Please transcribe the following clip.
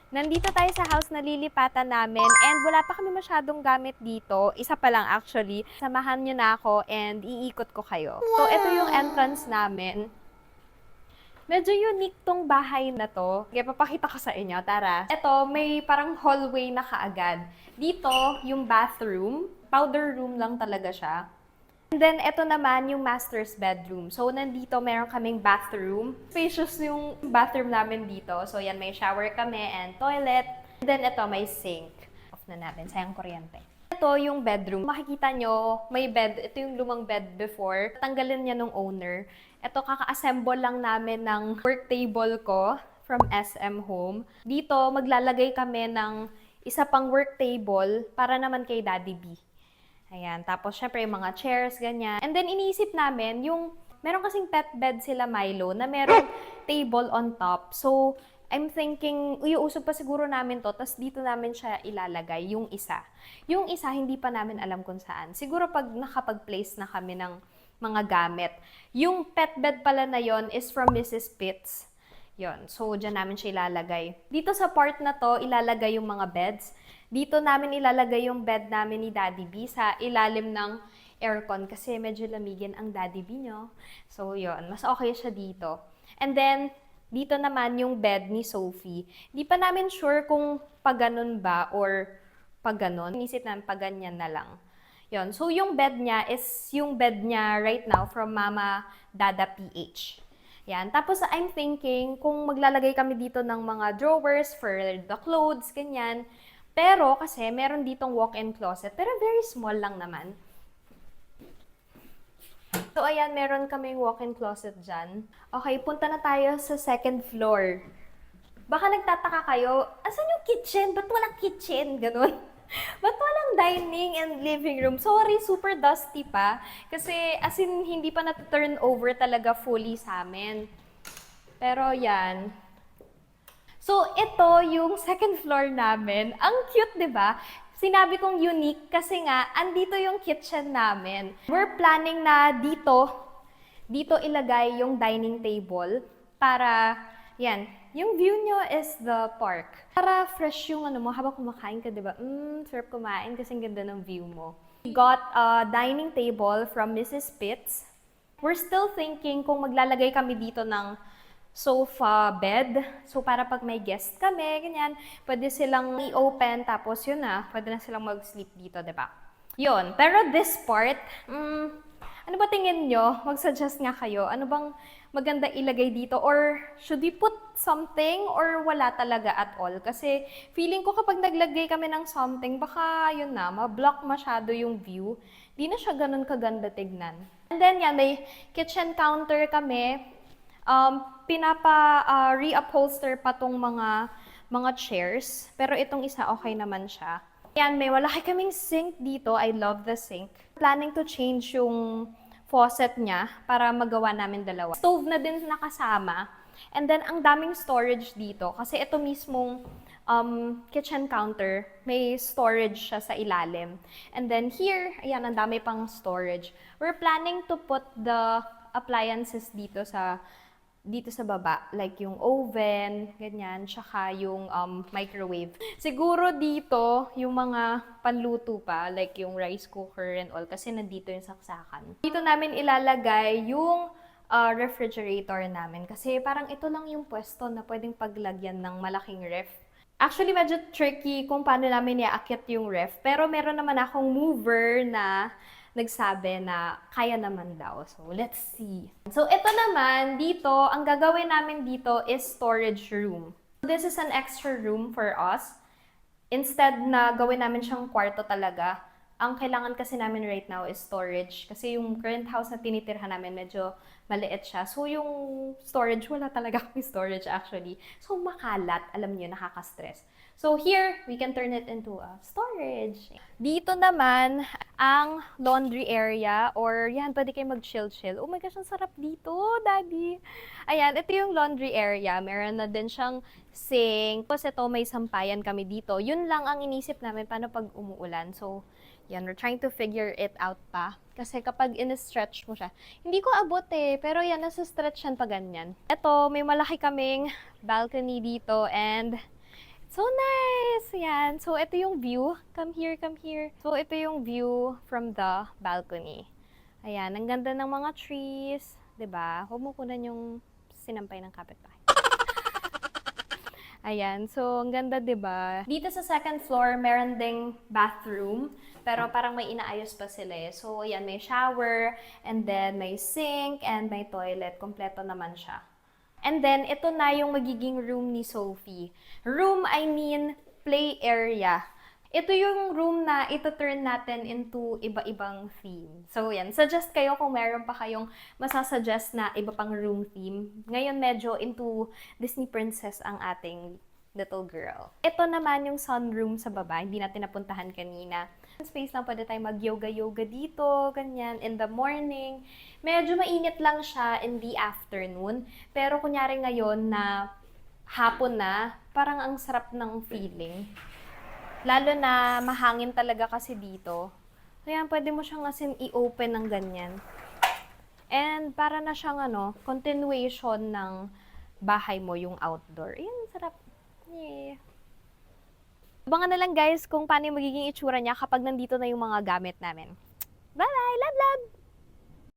Nandito tayo sa house na lilipatan namin and wala pa kami masyadong gamit dito. Isa pa lang actually. Samahan niyo na ako and iikot ko kayo. So, ito yung entrance namin. Medyo unique tong bahay na to. Kaya papakita ko sa inyo. Tara. Ito, may parang hallway na kaagad. Dito, yung bathroom. Powder room lang talaga siya. And then, ito naman yung master's bedroom. So, nandito meron kaming bathroom. Spacious yung bathroom namin dito. So, yan, may shower kami and toilet. And then, ito, may sink. Off na natin, sayang kuryente. Ito yung bedroom. Makikita nyo, may bed. Ito yung lumang bed before. Tanggalin niya nung owner. Ito, kaka-assemble lang namin ng work table ko from SM Home. Dito, maglalagay kami ng isa pang work table para naman kay Daddy B. Ayan. Tapos, syempre, yung mga chairs, ganyan. And then, iniisip namin, meron kasing pet bed sila Milo na meron table on top. So, I'm thinking, iuusog pa siguro namin to, tapos dito namin siya ilalagay, yung isa. Yung isa, hindi pa namin alam kung saan. Siguro pag nakapag-place na kami ng mga gamit. Yung pet bed pala na yon is from Mrs. Pitts. Yon. So, dyan namin siya ilalagay. Dito sa part na to, ilalagay yung mga beds. Dito namin ilalagay yung bed namin ni Daddy B sa ilalim ng aircon kasi medyo lamigin ang Daddy B nyo. So, yon. Mas okay siya dito. And then, dito naman yung bed ni Sophie. Di pa namin sure kung pag-ganon ba or pag-ganon. Inisip namin pag-ganyan na lang. Yon. So, yung bed niya is yung bed niya right now from Mama Dada PH. Yan. Tapos, I'm thinking kung maglalagay kami dito ng mga drawers for the clothes, ganyan. Pero, kasi meron ditong walk-in closet. Pero, very small lang naman. So, ayan, meron kaming walk-in closet dyan. Okay, punta na tayo sa second floor. Baka nagtataka kayo, asan yung kitchen? Ba't walang kitchen? Ganun. Ba't walang dining and living room? Sorry, super dusty pa. Kasi, as in, hindi pa na-turn over talaga fully sa amin. Pero, yan. So, ito yung second floor namin. Ang cute, di ba? Sinabi kong unique kasi nga, andito yung kitchen namin. We're planning na dito ilagay yung dining table para, yan, yung view nyo is the park. Para fresh yung ano mo, habang kumakain ka, di ba? Sarap kumain kasi ang ganda ng view mo. We got a dining table from Mrs. Pitts. We're still thinking kung maglalagay kami dito ng sofa bed. So, para pag may guest kami, ganyan, pwede silang i-open, tapos yun na, pwede na silang mag-sleep dito, diba? Yun. Pero this part, ano ba tingin nyo? Mag-suggest nga kayo. Ano bang maganda ilagay dito? Or should we put something or wala talaga at all? Kasi feeling ko kapag naglagay kami ng something, baka yun na, ma-block masyado yung view. Di na siya ganun kaganda tignan. And then yan, may kitchen counter kami. Reupholster pa tong mga chairs. Pero itong isa, okay naman siya. Yan, may malaki kaming sink dito. I love the sink. Planning to change yung faucet niya para magawa namin dalawa. Stove na din nakasama. And then, ang daming storage dito. Kasi ito mismong kitchen counter, may storage siya sa ilalim. And then here, ayan, ang dami pang storage. We're planning to put the appliances dito sa baba, like yung oven, ganyan, tsaka yung microwave. Siguro dito, yung mga panluto pa, like yung rice cooker and all, kasi nandito yung saksakan. Dito namin ilalagay yung refrigerator namin, kasi parang ito lang yung pwesto na pwedeng paglagyan ng malaking ref. Actually, medyo tricky kung paano namin iaakit yung ref, pero meron naman akong mover na nagsabi na kaya naman daw. So, let's see. So, ito naman, dito, ang gagawin namin dito is storage room. This is an extra room for us. Instead na gawin namin siyang kwarto talaga, ang kailangan kasi namin right now is storage. Kasi yung current house na tinitirhan namin, medyo maliit siya. So, yung storage, wala talaga kami storage actually. So, makalat. Alam niyo, nakaka-stress. So, here, we can turn it into a storage. Dito naman, ang laundry area, or yan, pwede kayo mag-chill-chill. Oh my gosh, ang sarap dito, Daddy. Ayan, ito yung laundry area. Meron na din siyang sink. Tapos ito, may sampayan kami dito. Yun lang ang inisip namin, paano pag umuulan. So, yan, we're trying to figure it out pa. Kasi kapag in-stretch mo siya, hindi ko abot eh. Pero yan, nasa-stretch yan pa ganyan. Ito, may malaki kaming balcony dito and So nice! Yan. So, ito yung view. Come here, come here. So, ito yung view from the balcony. Ayan, ang ganda ng mga trees. 'Di ba? Huwag mo kunan yung sinampay ng kapitbahay. Ayan, so ang ganda 'di ba? Dito sa second floor, meron ding bathroom, pero parang may inaayos pa sila eh. So ayan, may shower, and then may sink, and may toilet. Kompleto naman siya. And then, ito na yung magiging room ni Sophie. Room, I mean, play area. Ito yung room na ito-turn natin into iba-ibang theme. So, yan. Suggest kayo kung meron pa kayong masasuggest na iba pang room theme. Ngayon, medyo into Disney princess ang ating little girl. Ito naman yung sunroom sa baba. Hindi natin napuntahan kanina. Space lang, pwede tayo mag-yoga-yoga dito, ganyan, in the morning. Medyo mainit lang siya in the afternoon. Pero kunyari ngayon na hapon na, parang ang sarap ng feeling. Lalo na mahangin talaga kasi dito. Kaya pwede mo siyang asin i-open ng ganyan. And para na siyang continuation ng bahay mo yung outdoor. Ayan, sarap. Yeah. Abangan na lang guys kung paano yung magiging itsura niya kapag nandito na yung mga gamit namin. Bye-bye! Love, love!